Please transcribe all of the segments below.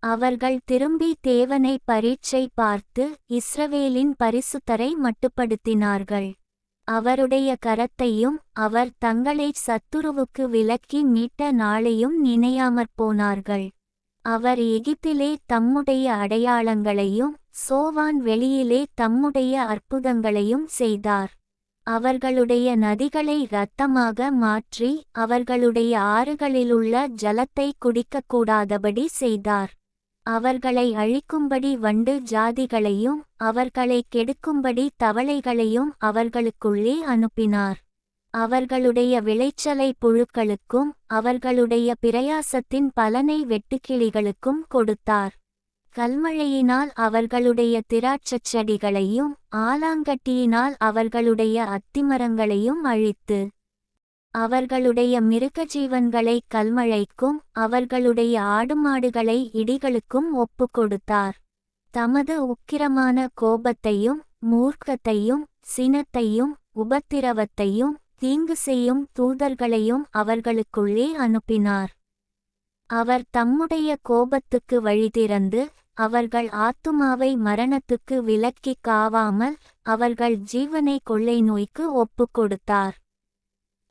அவர்கள் திரும்பி தேவனை பரீட்சை பார்த்து இஸ்ரவேலின் பரிசுத்தரை மட்டுப்படுத்தினார்கள். அவருடைய கரத்தையும் அவர் தங்களைச் சத்துருவுக்கு விலக்கி மீட்ட நாளையும் நினையாமற்போனார்கள். அவர் எகிப்திலே தம்முடைய அடையாளங்களையும் சோவான் வெளியிலே தம்முடைய அற்புதங்களையும் செய்தார். அவர்களுடைய நதிகளை இரத்தமாக மாற்றி அவர்களுடைய ஆறுகளிலுள்ள ஜலத்தை குடிக்கக்கூடாதபடி செய்தார். அவர்களை அழிக்கும்படி வண்டு ஜாதிகளையும் அவர்களை கெடுக்கும்படி தவளைகளையும் அவர்களுக்குள்ளே அனுப்பினார். அவர்களுடைய விளைச்சலை புழுக்களுக்கும் அவர்களுடைய பிரயாசத்தின் பலனை வெட்டுக்கிளிகளுக்கும் கொடுத்தார். கல்மழையினால் அவர்களுடைய திராட்சச் செடிகளையும் ஆலாங்கட்டியினால் அவர்களுடைய அத்திமரங்களையும் அழித்து அவர்களுடைய மிருகஜீவன்களை கல்மழைக்கும் அவர்களுடைய ஆடுமாடுகளை இடிகளுக்கும் ஒப்புக்கொடுத்தார். தமது உக்கிரமான கோபத்தையும் மூர்க்கத்தையும் சினத்தையும் உபத்திரவத்தையும் தீங்கு செய்யும் தூதர்களையும் அவர்களுக்குள்ளே அனுப்பினார். அவர் தம்முடைய கோபத்துக்கு வழிதிறந்து அவர்கள் ஆத்துமாவை மரணத்துக்கு விலக்கி காவாமல் அவர்கள் ஜீவனை கொள்ளை நோய்க்கு ஒப்புக்கொடுத்தார்.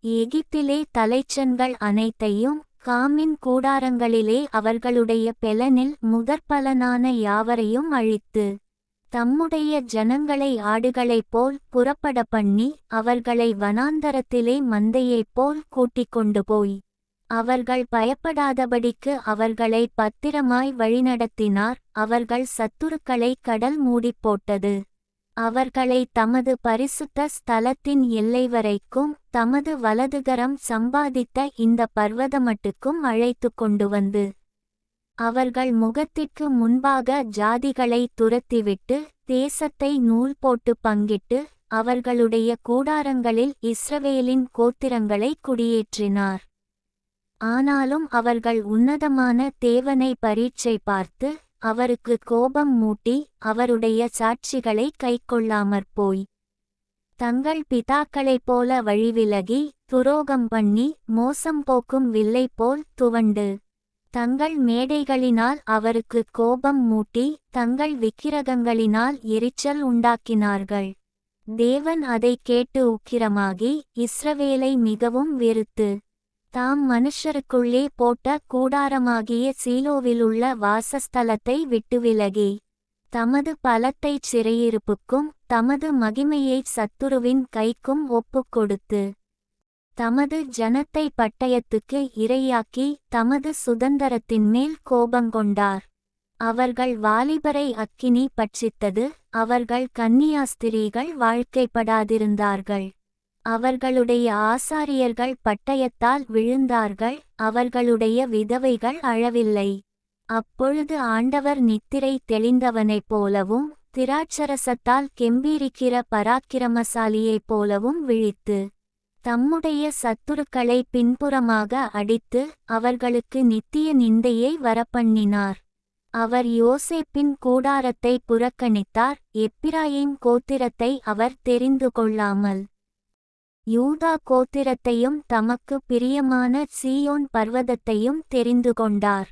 எகிப்திலே தலைச்சன்கள் அனைத்தையும் காமின் கூடாரங்களிலே அவர்களுடைய பெலனில் முதற்பலனான யாவரையும் அழித்து தம்முடைய ஜனங்களை ஆடுகளைப் போல் புறப்பட பண்ணி அவர்களை வனாந்தரத்திலே மந்தையைப் போல் கூட்டிக் கொண்டு போய் அவர்கள் பயப்படாதபடிக்கு அவர்களை பத்திரமாய் வழிநடத்தினார். அவர்கள் சத்துருக்களை கடல் மூடிப்போட்டது. அவர்களை தமது பரிசுத்த ஸ்தலத்தின் எல்லை வரைக்கும் தமது வலதுகரம் சம்பாதித்த இந்த பர்வதமட்டுக்கும் அழைத்து கொண்டு வந்து அவர்கள் முகத்திற்கு முன்பாக ஜாதிகளை துரத்திவிட்டு தேசத்தை நூல் போட்டு பங்கிட்டு அவர்களுடைய கூடாரங்களில் இஸ்ரவேலின் கோத்திரங்களை குடியேற்றினார். ஆனாலும் அவர்கள் உன்னதமான தேவனை பரீட்சை பார்த்து அவருக்கு கோபம் மூட்டி அவருடைய சாட்சிகளை கைக்கொள்ளாமற்போய் தங்கள் பிதாக்களைப் போல வழிவிலகி துரோகம் பண்ணி மோசம் போக்கும் வில்லை போல் துவண்டு தங்கள் மேடைகளினால் அவருக்கு கோபம் மூட்டி தங்கள் விக்கிரகங்களினால் எரிச்சல் உண்டாக்கினார்கள். தேவன் அதை கேட்டு உக்கிரமாகி இஸ்ரவேலை மிகவும் வெறுத்து தாம் மனுஷருக்குள்ளே போட்ட கூடாரமாகிய சீலோவிலுள்ள வாசஸ்தலத்தை விட்டு விலகி தமது பலத்தைச் சிறையிருப்புக்கும் தமது மகிமையைச் சத்துருவின் கைக்கும் ஒப்புக்கொடுத்து தமது ஜனத்தை பட்டயத்துக்கு இரையாக்கி தமது சுதந்தரத்தின் மேல் கோபங்கொண்டார். அவர்கள் வாலிபரை அக்கினி பட்சித்தது. அவர்கள் கன்னியாஸ்திரீகள் வாழ்க்கைப்படாதிருந்தார்கள். அவர்களுடைய ஆசாரியர்கள் பட்டயத்தால் விழுந்தார்கள். அவர்களுடைய விதவைகள் அழவில்லை. அப்பொழுது ஆண்டவர் நித்திரை தெளிந்தவனைப் போலவும் திராட்சரசத்தால் கெம்பீரிக்கிற பராக்கிரமசாலியைப் போலவும் விழித்து தம்முடைய சத்துருக்களை பின்புறமாக அடித்து அவர்களுக்கு நித்திய நிந்தையை வரப்பண்ணினார். அவர் யோசேப்பின் கூடாரத்தை புறக்கணித்தார். எப்பிராயீம் கோத்திரத்தை அவர் தெரிந்து கொள்ளாமல் யூதா கோத்திரத்தையும் தமக்கு பிரியமான சீயோன் பர்வதத்தையும் தெரிந்து கொண்டார்.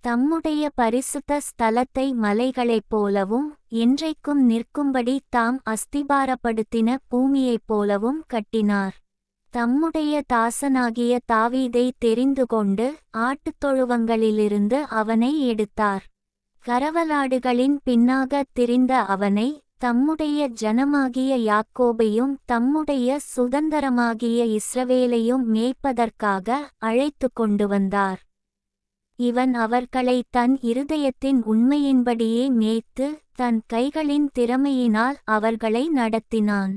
தம்முடைய பரிசுத்த ஸ்தலத்தை மலைகளைப் போலவும் என்றைக்கும் நிற்கும்படி தாம் அஸ்திபாரப்படுத்தின பூமியைப் போலவும் கட்டினார். தம்முடைய தாசனாகிய தாவீதை தெரிந்து கொண்டு ஆட்டுத்தொழுவங்களிலிருந்து அவனை எடுத்தார். கரவலாடுகளின் பின்னாகத் திரிந்த அவனை தம்முடைய ஜனமாகிய யாக்கோபையும் தம்முடைய சுதந்தரமாகிய இஸ்ரவேலையும் மேய்ப்பதற்காக அழைத்து கொண்டு வந்தார். இவன் அவர்களை தன் இருதயத்தின் உண்மையின்படியே மேய்த்து தன் கைகளின் திறமையினால் அவர்களை நடத்தினான்.